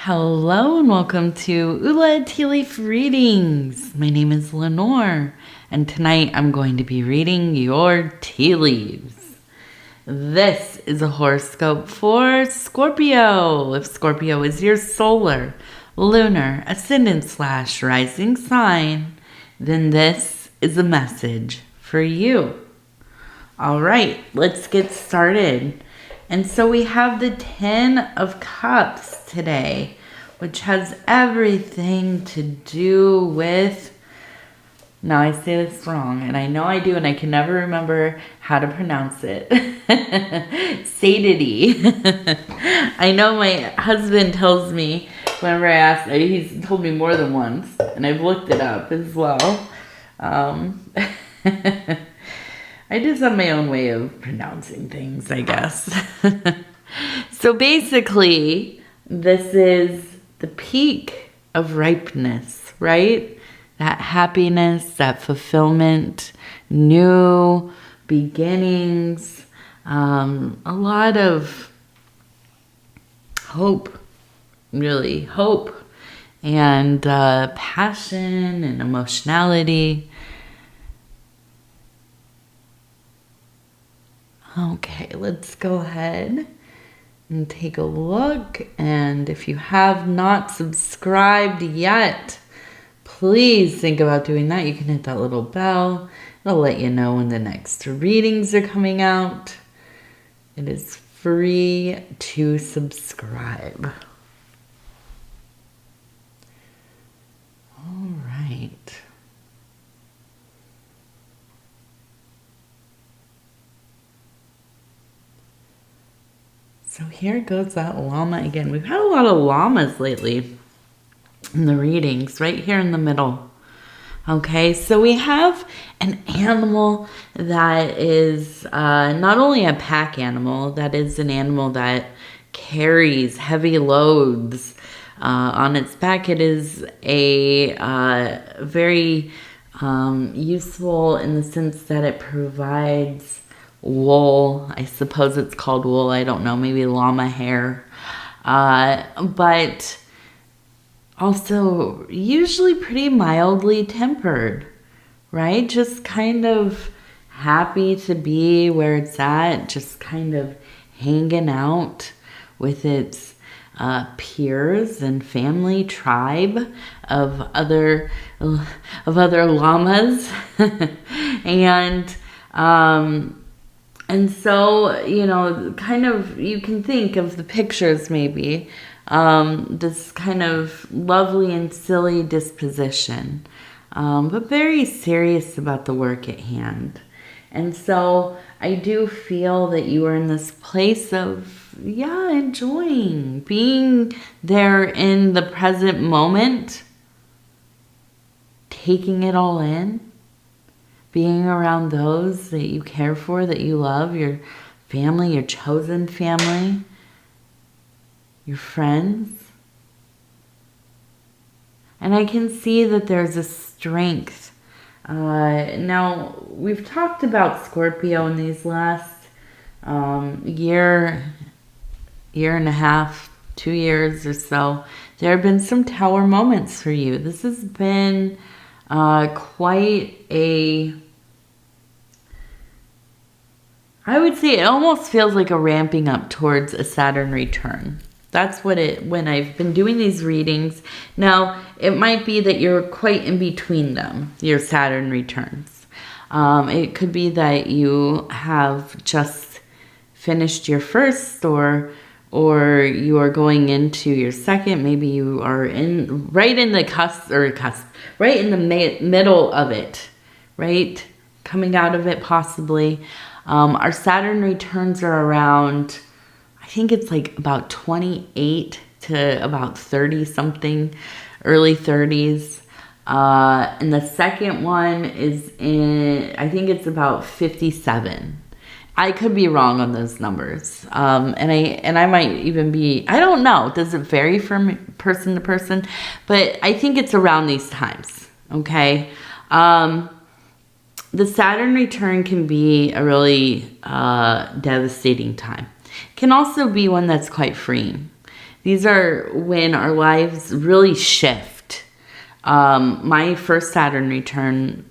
Hello and welcome to Ula Tea Leaf Readings. My name is Lenor, and tonight I'm going to be reading your tea leaves. This is a horoscope for Scorpio. If Scorpio is your solar, lunar, ascendant/rising sign, then this is a message for you. All right, let's get started. And so we have the 10 of Cups today, which has everything to do with, now I say this wrong, and I know I do, and I can never remember how to pronounce it. Saturday. I know my husband tells me whenever I ask, he's told me more than once, and I've looked it up as well. I just have my own way of pronouncing things, I guess. So basically, this is the peak of ripeness, right? That happiness, that fulfillment, new beginnings, a lot of hope, really, hope, and passion and emotionality. Okay, let's go ahead and take a look. And if you have not subscribed yet, please think about doing that. You can hit that little bell. It'll let you know when the next readings are coming out. It is free to subscribe. All right. So here goes that llama again. We've had a lot of llamas lately in the readings, right here in the middle. Okay, so we have an animal that is not only a pack animal, that is an animal that carries heavy loads on its back. It is a very useful in the sense that it provides wool. I suppose it's called wool. I don't know, maybe llama hair. But also usually pretty mildly tempered, right? Just kind of happy to be where it's at, just kind of hanging out with its peers and family tribe of other llamas. And so, you know, kind of, you can think of the pictures maybe, this kind of lovely and silly disposition, but very serious about the work at hand. And so I do feel that you are in this place of, enjoying being there in the present moment, taking it all in. Being around those that you care for, that you love, your family, your chosen family, your friends. And I can see that there's a strength. Now, we've talked about Scorpio in these last year and a half, 2 years or so. There have been some tower moments for you. This has been quite a... I would say it almost feels like a ramping up towards a Saturn return. That's what when I've been doing these readings. Now, it might be that you're quite in between them, your Saturn returns. It could be that you have just finished your first or you are going into your second. Maybe you are right in the cusp, right in the middle of it, right? Coming out of it possibly. Our Saturn returns are around, I think it's like about 28 to about 30 something, early 30s. And the second one is I think it's about 57. I could be wrong on those numbers. And I might even be, I don't know. Does it vary from person to person? But I think it's around these times. Okay. The Saturn return can be a really devastating time. It can also be one that's quite freeing. These are when our lives really shift. My first Saturn return,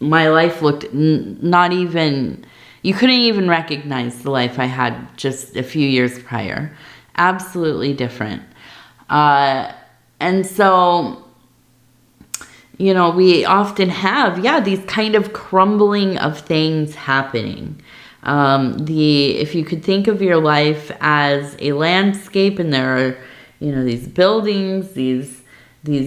my life looked not even, you couldn't even recognize the life I had just a few years prior. Absolutely different. And so, you know, we often have, these kind of crumbling of things happening. If you could think of your life as a landscape, and there are, you know, these buildings, these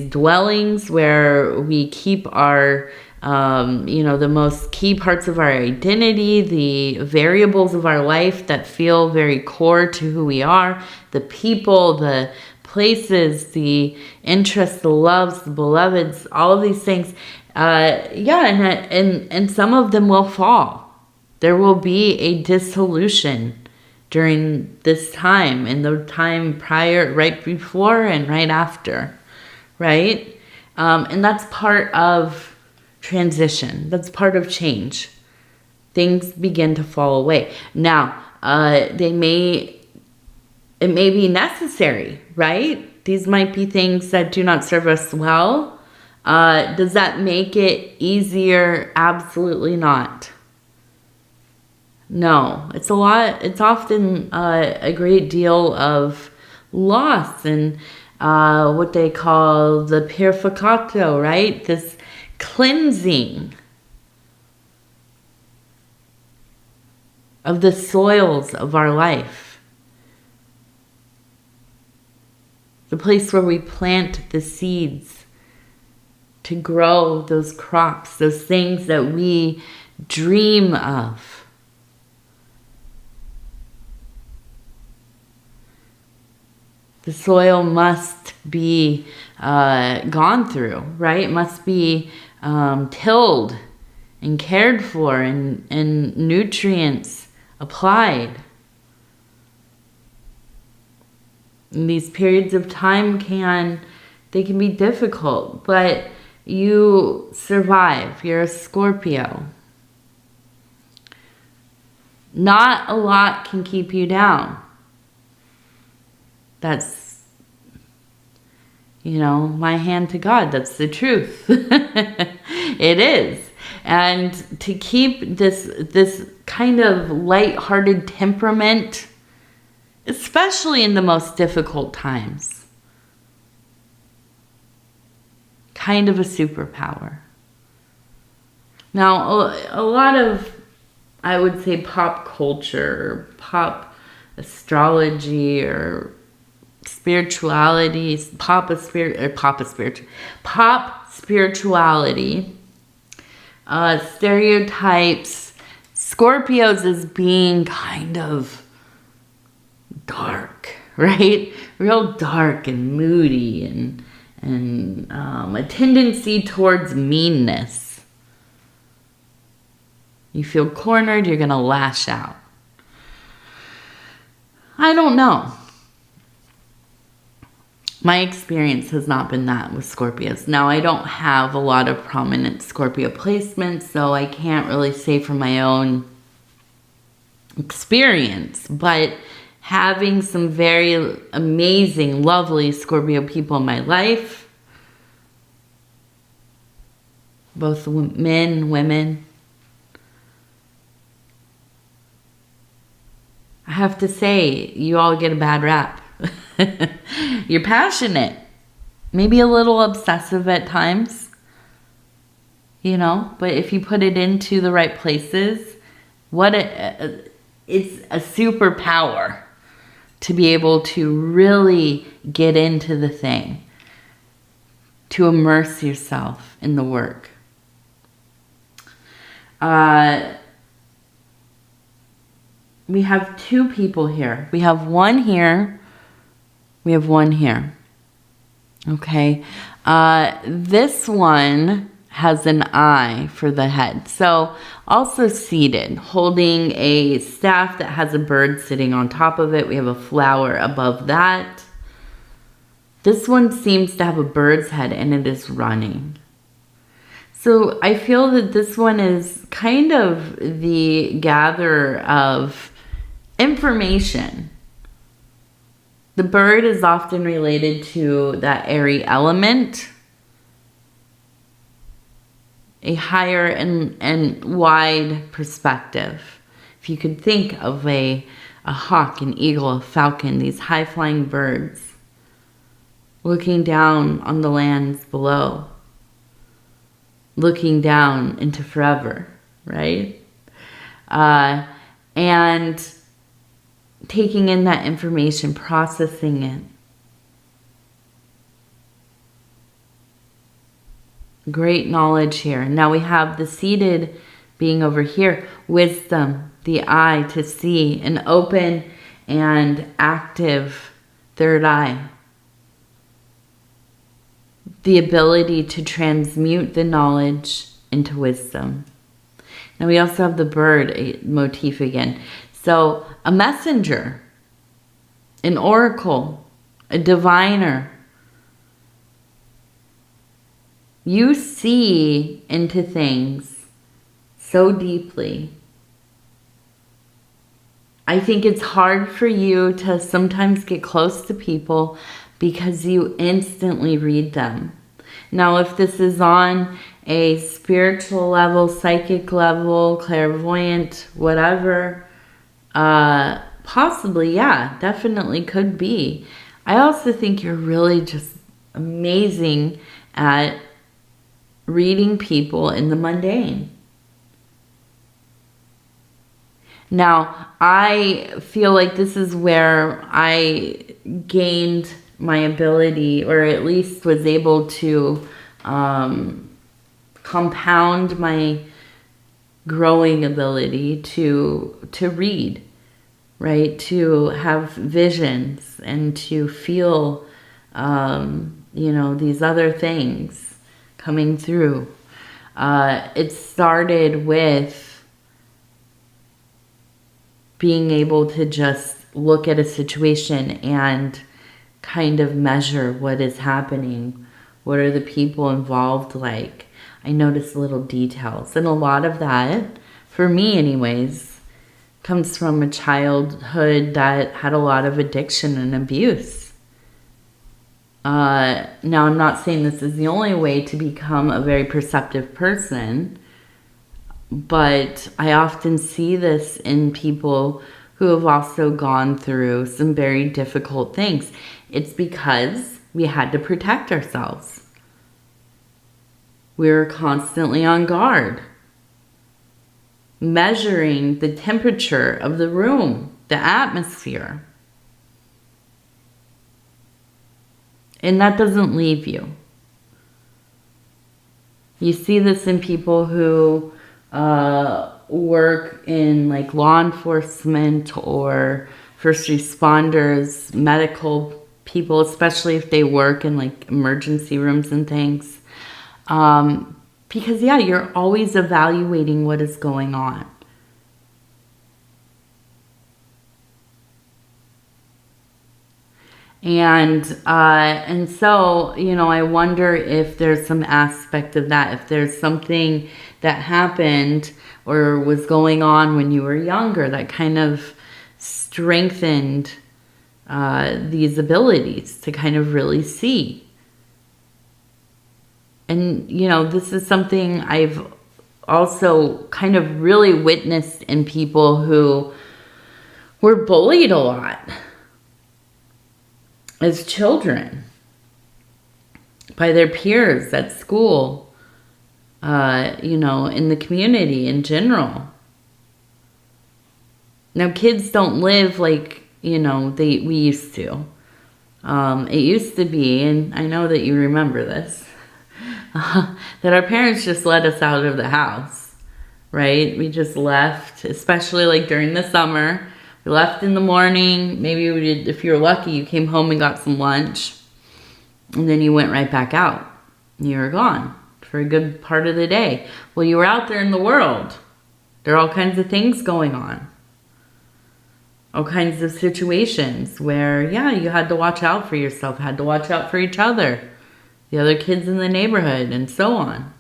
dwellings where we keep our, you know, the most key parts of our identity, the variables of our life that feel very core to who we are, the people, the places, the interests, the loves, the beloveds, all of these things. And some of them will fall. There will be a dissolution during this time, and the time prior, right before and right after, right? And that's part of transition. That's part of change. Things begin to fall away. Now, it may be necessary, right? These might be things that do not serve us well. Does that make it easier? Absolutely not. No, it's often a great deal of loss and what they call the purificato, right? This cleansing of the soils of our life. The place where we plant the seeds to grow those crops, those things that we dream of. The soil must be gone through, right? It must be tilled and cared for, and nutrients applied. And these periods of time can be difficult, but you survive. You're a Scorpio. Not a lot can keep you down. That's, you know, my hand to God. That's the truth. It is. And to keep this kind of lighthearted temperament, especially in the most difficult times, kind of a superpower. Now, a lot of, I would say, pop culture, pop astrology, or spirituality, pop spirituality, stereotypes Scorpios as being kind of dark, right? Real dark and moody, and a tendency towards meanness. You feel cornered, you're gonna lash out. I don't know. My experience has not been that with Scorpios. Now, I don't have a lot of prominent Scorpio placements, so I can't really say from my own experience. But having some very amazing, lovely Scorpio people in my life, both men, women, I have to say, you all get a bad rap. You're passionate, maybe a little obsessive at times, you know, but if you put it into the right places, it's a superpower to be able to really get into the thing, to immerse yourself in the work. We have two people here. We have one here. We have one here. Okay. This one has an eye for the head. So also seated, holding a staff that has a bird sitting on top of it. We have a flower above that. This one seems to have a bird's head, and it is running. So I feel that this one is kind of the gatherer of information. The bird is often related to that airy element, a higher and wide perspective. If you could think of a hawk, an eagle, a falcon, these high-flying birds looking down on the lands below, looking down into forever, right? And taking in that information, processing it. Great knowledge here. Now we have the seated being over here. Wisdom, the eye to see, an open and active third eye. The ability to transmute the knowledge into wisdom. Now we also have the bird motif again. So a messenger, an oracle, a diviner. You see into things so deeply. I think it's hard for you to sometimes get close to people because you instantly read them. Now, if this is on a spiritual level, psychic level, clairvoyant, whatever, possibly, yeah, definitely could be. I also think you're really just amazing at reading people in the mundane. Now, I feel like this is where I gained my ability, or at least was able to compound my growing ability to read, right? To have visions and to feel, these other things coming through. It started with being able to just look at a situation and kind of measure what is happening. What are the people involved like? I notice little details. And a lot of that, for me anyways, comes from a childhood that had a lot of addiction and abuse. Now, I'm not saying this is the only way to become a very perceptive person, but I often see this in people who have also gone through some very difficult things. It's because we had to protect ourselves. We were constantly on guard, measuring the temperature of the room, the atmosphere. And that doesn't leave you. You see this in people who work in like law enforcement or first responders, medical people, especially if they work in like emergency rooms and things. Because yeah, you're always evaluating what is going on. And so, I wonder if there's some aspect of that, if there's something that happened or was going on when you were younger that kind of strengthened these abilities to kind of really see. And, this is something I've also kind of really witnessed in people who were bullied a lot as children by their peers at school, in the community in general. Now, kids don't live like, we used to. It used to be, and I know that you remember this, that our parents just let us out of the house, right? We just left, especially like during the summer. We left in the morning. Maybe we did, if you were lucky, you came home and got some lunch. And then you went right back out. You were gone for a good part of the day. Well, you were out there in the world. There are all kinds of things going on. All kinds of situations where, yeah, you had to watch out for yourself, had to watch out for each other, the other kids in the neighborhood, and so on.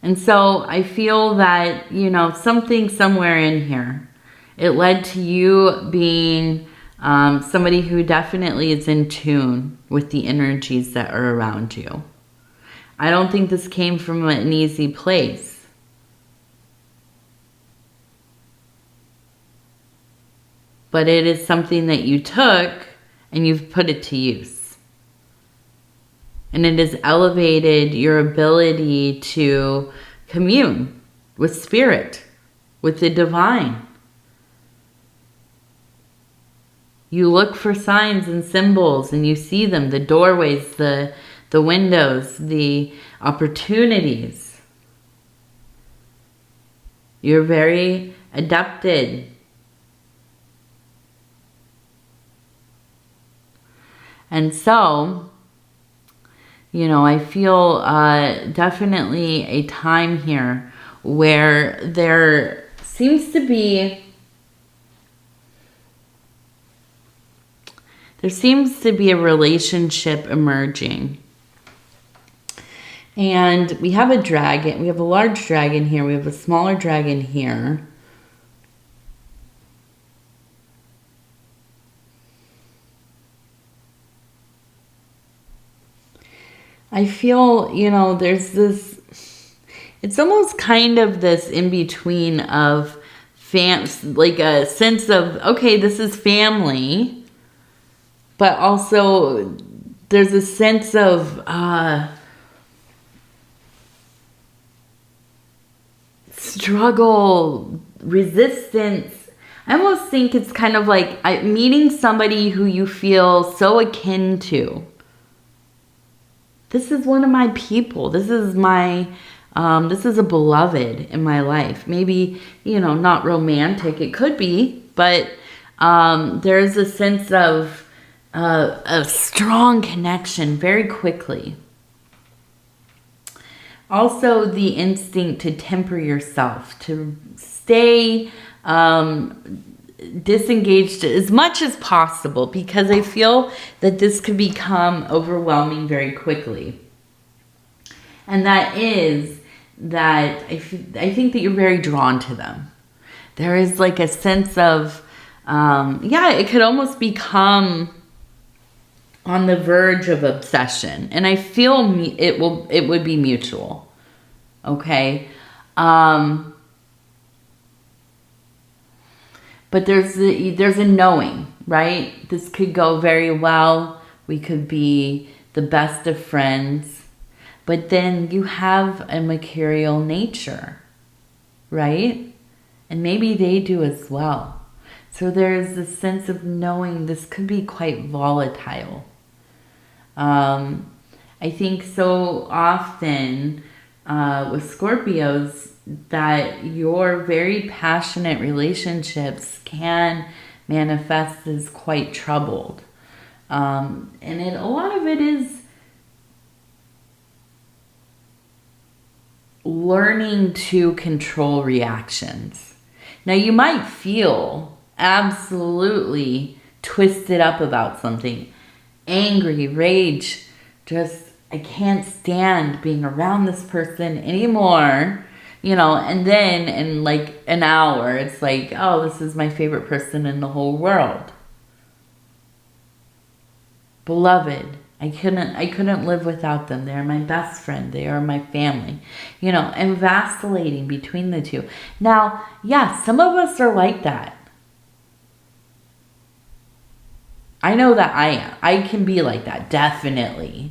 And so I feel that, you know, something somewhere in here, it led to you being somebody who definitely is in tune with the energies that are around you. I don't think this came from an easy place. But it is something that you took and you've put it to use. And it has elevated your ability to commune with spirit, with the divine. You look for signs and symbols and you see them, the doorways, the windows, the opportunities. You're very adapted. And so, you know, I feel definitely a time here where there seems to be a relationship emerging. And we have a dragon. We have a large dragon here. We have a smaller dragon here. I feel, you know, there's this, it's almost kind of this in-between of like a sense of, okay, this is family, but also there's a sense of struggle, resistance. I almost think it's kind of like meeting somebody who you feel so akin to. This is one of my people. This is my, this is a beloved in my life. Maybe, you know, not romantic. It could be, but there's a sense of a strong connection very quickly. Also, the instinct to temper yourself, to stay disengaged as much as possible, because I feel that this could become overwhelming very quickly. And that is that I think that you're very drawn to them. There is like a sense of, it could almost become on the verge of obsession. And I feel it would be mutual. Okay. But there's a knowing, right? This could go very well. We could be the best of friends. But then you have a mercurial nature, right? And maybe they do as well. So there's this sense of knowing this could be quite volatile. I think so often with Scorpios that your very passionate relationships can manifest as quite troubled. And a lot of it is learning to control reactions. Now, you might feel absolutely twisted up about something. Angry, rage, just, I can't stand being around this person anymore. You know, and then in like an hour, it's like, oh, this is my favorite person in the whole world. Beloved. I couldn't live without them. They're my best friend. They are my family. You know, and vacillating between the two. Now, yeah, some of us are like that. I know that I am. I can be like that, definitely.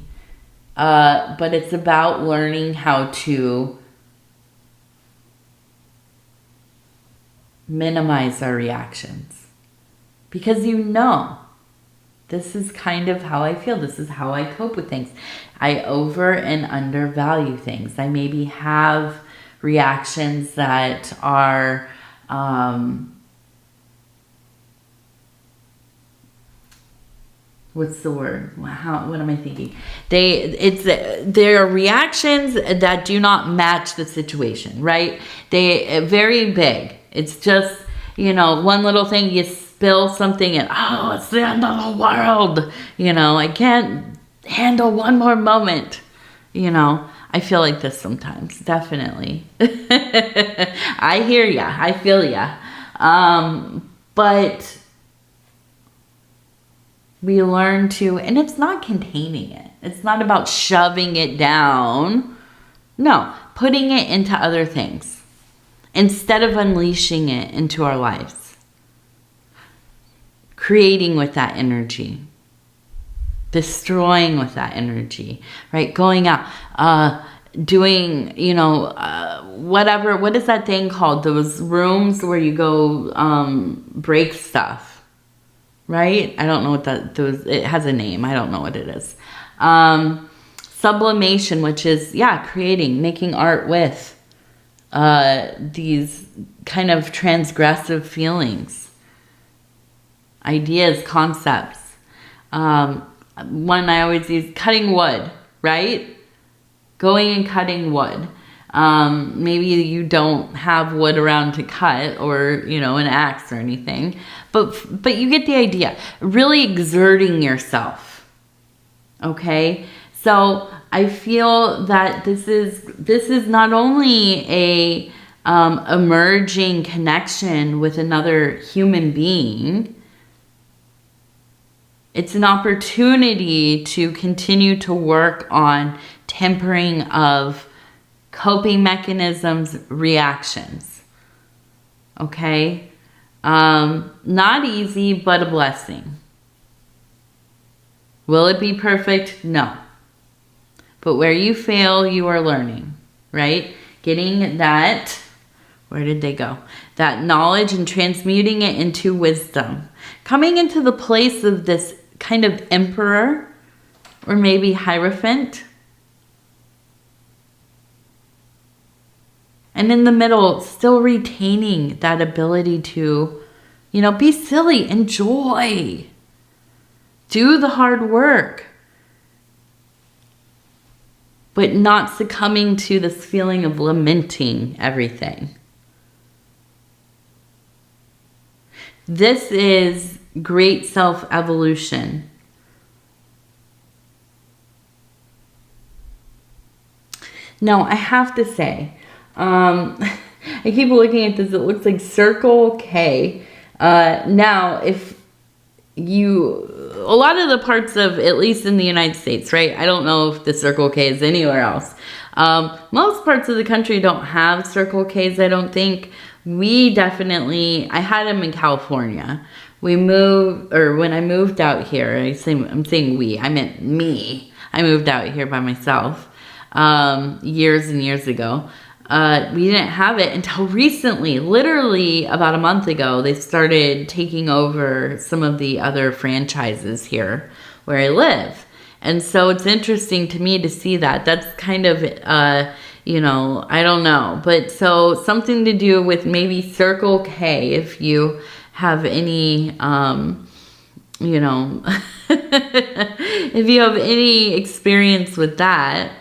But it's about learning how to minimize our reactions. Because you know, this is kind of how I feel. This is how I cope with things. I over and undervalue things. I maybe have reactions that are what's the word? What am I thinking? They're reactions that do not match the situation, right? They very big. It's just, you know, one little thing, you spill something and, oh, it's the end of the world. You know, I can't handle one more moment. You know, I feel like this sometimes, definitely. I hear ya. I feel ya. But we learn to, and it's not containing it. It's not about shoving it down. No, putting it into other things instead of unleashing it into our lives. Creating with that energy. Destroying with that energy, right? Going out, doing, you know, whatever. What is that thing called? Those rooms where you go break stuff, right? I don't know what it has a name. I don't know what it is. Sublimation, which is, creating, making art with these kind of transgressive feelings, ideas, concepts. One I always use, cutting wood, right? Going and cutting wood. Maybe you don't have wood around to cut, or, you know, an axe or anything, but you get the idea. Really exerting yourself. Okay? So I feel that this is not only a emerging connection with another human being. It's an opportunity to continue to work on tempering of coping mechanisms, reactions. Okay? Not easy, but a blessing. Will it be perfect? No. But where you fail, you are learning, right? Getting that, where did they go? That knowledge and transmuting it into wisdom. Coming into the place of this kind of emperor, or maybe hierophant. And in the middle, still retaining that ability to, you know, be silly, enjoy, do the hard work, but not succumbing to this feeling of lamenting everything. This is great self-evolution. Now, I have to say, I keep looking at this, it looks like Circle K. Now, if you, a lot of the parts of, at least in the United States, right? I don't know if the Circle K is anywhere else. Most parts of the country don't have Circle Ks, I don't think. We definitely, I had them in California. We moved, or when I moved out here, I'm saying we, I meant me. I moved out here by myself years and years ago. We didn't have it until recently, literally about a month ago. They started taking over some of the other franchises here where I live. And so it's interesting to me to see that. That's kind of, you know, I don't know. But so something to do with maybe Circle K, if you have any, you know, if you have any experience with that.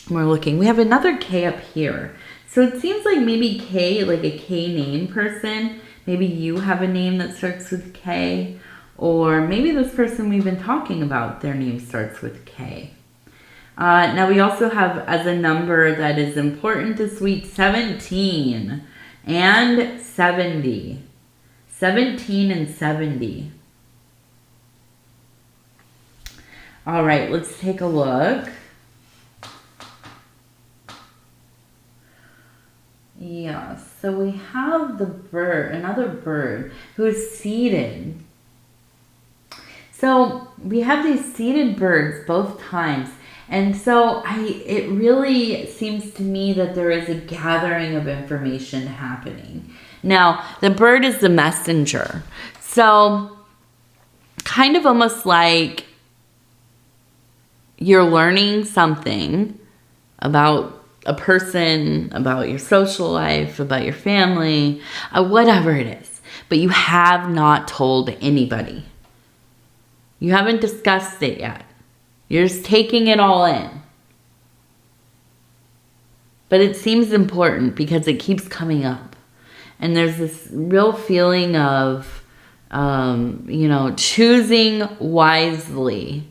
We're looking. We have another K up here. So it seems like maybe K, like a K name person. Maybe you have a name that starts with K. Or maybe this person we've been talking about, their name starts with K. Now we also have as a number that is important this week, 17 and 70. 17 and 70. All right, let's take a look. Yeah, so we have the bird, another bird who is seated. So we have these seated birds both times. And so it really seems to me that there is a gathering of information happening. Now, the bird is the messenger. So kind of almost like you're learning something about a person, about your social life, about your family, whatever it is. But you have not told anybody. You haven't discussed it yet. You're just taking it all in. But it seems important because it keeps coming up. And there's this real feeling of, you know, choosing wisely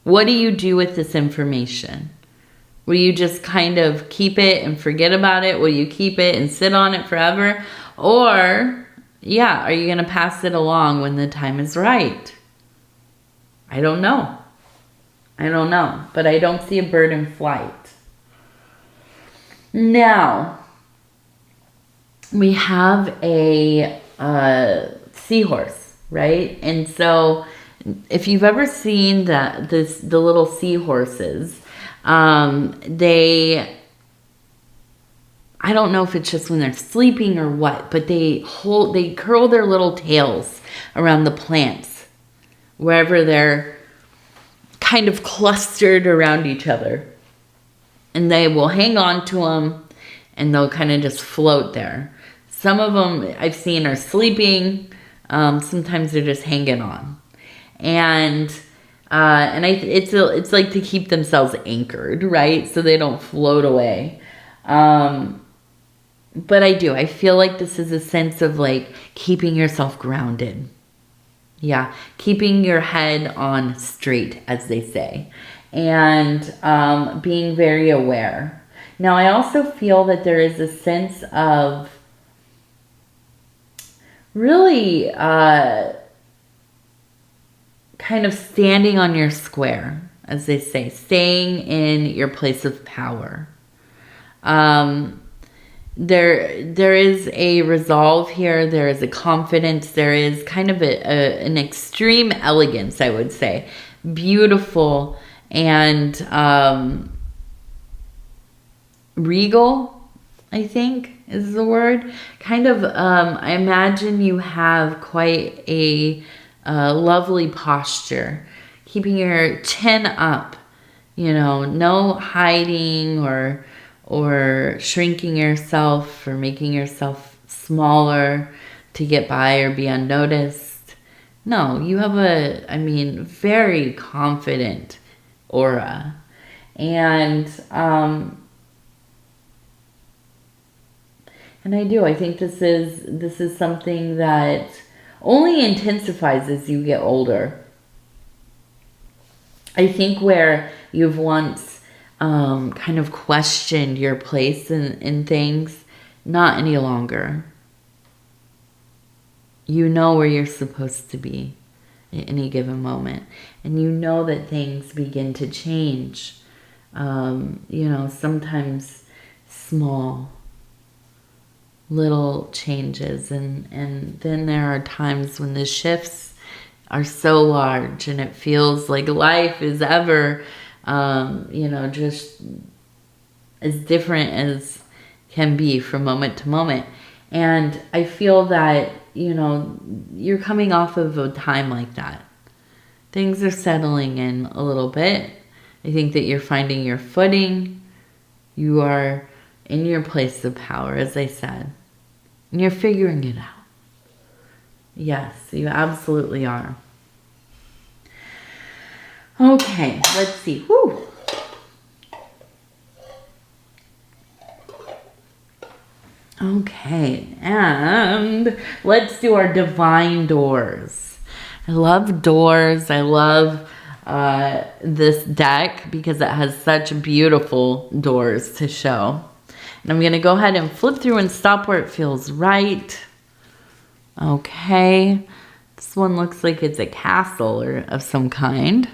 What do you do with this information? Will you just kind of keep it and forget about it? Will you keep it and sit on it forever? Or, yeah, are you going to pass it along when the time is right? I don't know. I don't know. But I don't see a bird in flight. Now, we have a seahorse, right? And so if you've ever seen the little seahorses, I don't know if it's just when they're sleeping or what, but they curl their little tails around the plants wherever they're kind of clustered around each other. And they will hang on to them and they'll kind of just float there. Some of them I've seen are sleeping. Sometimes they're just hanging on. It's like to keep themselves anchored, right? So they don't float away. But I feel like this is a sense of like keeping yourself grounded. Yeah, keeping your head on straight, as they say, and being very aware. Now, I also feel that there is a sense of really kind of standing on your square, as they say, staying in your place of power. There is a resolve here. There is a confidence. There is kind of an extreme elegance, I would say. Beautiful and regal, I think is the word. Kind of, I imagine you have quite a lovely posture. Keeping your chin up, no hiding or shrinking yourself or making yourself smaller to get by or be unnoticed. No, you have very confident aura. And I think this is something that only intensifies as you get older. I think where you've once kind of questioned your place in things, not any longer. You know where you're supposed to be at any given moment. And you know that things begin to change. Sometimes small, little changes. And then there are times when the shifts are so large and it feels like life is ever just as different as can be from moment to moment. And I feel that, you're coming off of a time like that. Things are settling in a little bit. I think that you're finding your footing. You are in your place of power, as I said. And you're figuring it out. Yes, you absolutely are. Okay, let's see. Whew. Okay, and let's do our divine doors. I love doors. I love this deck because it has such beautiful doors to show. And I'm going to go ahead and flip through and stop where it feels right. Okay, this one looks like it's a castle or of some kind.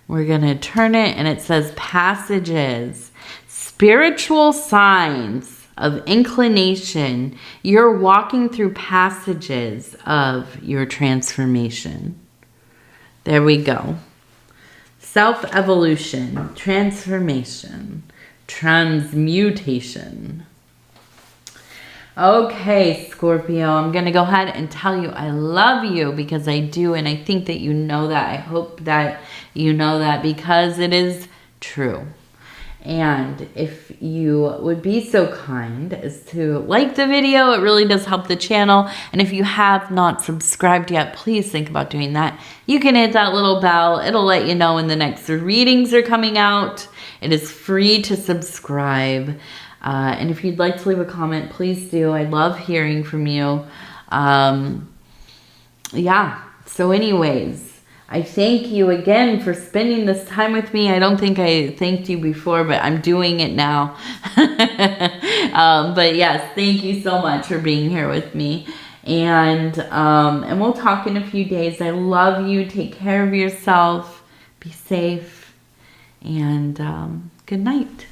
We're going to turn it and it says passages, spiritual signs of inclination. You're walking through passages of your transformation. There we go. Self-evolution, transformation, transmutation. Okay, Scorpio, I'm going to go ahead and tell you I love you because I do, and I think that you know that. I hope that you know that because it is true. And if you would be so kind as to like the video, it really does help the channel. And if you have not subscribed yet, please think about doing that. You can hit that little bell. It'll let you know when the next readings are coming out. It is free to subscribe. And if you'd like to leave a comment, please do. I love hearing from you. Yeah. So anyways, I thank you again for spending this time with me. I don't think I thanked you before, but I'm doing it now. But yes, thank you so much for being here with me. And we'll talk in a few days. I love you. Take care of yourself. Be safe. And good night.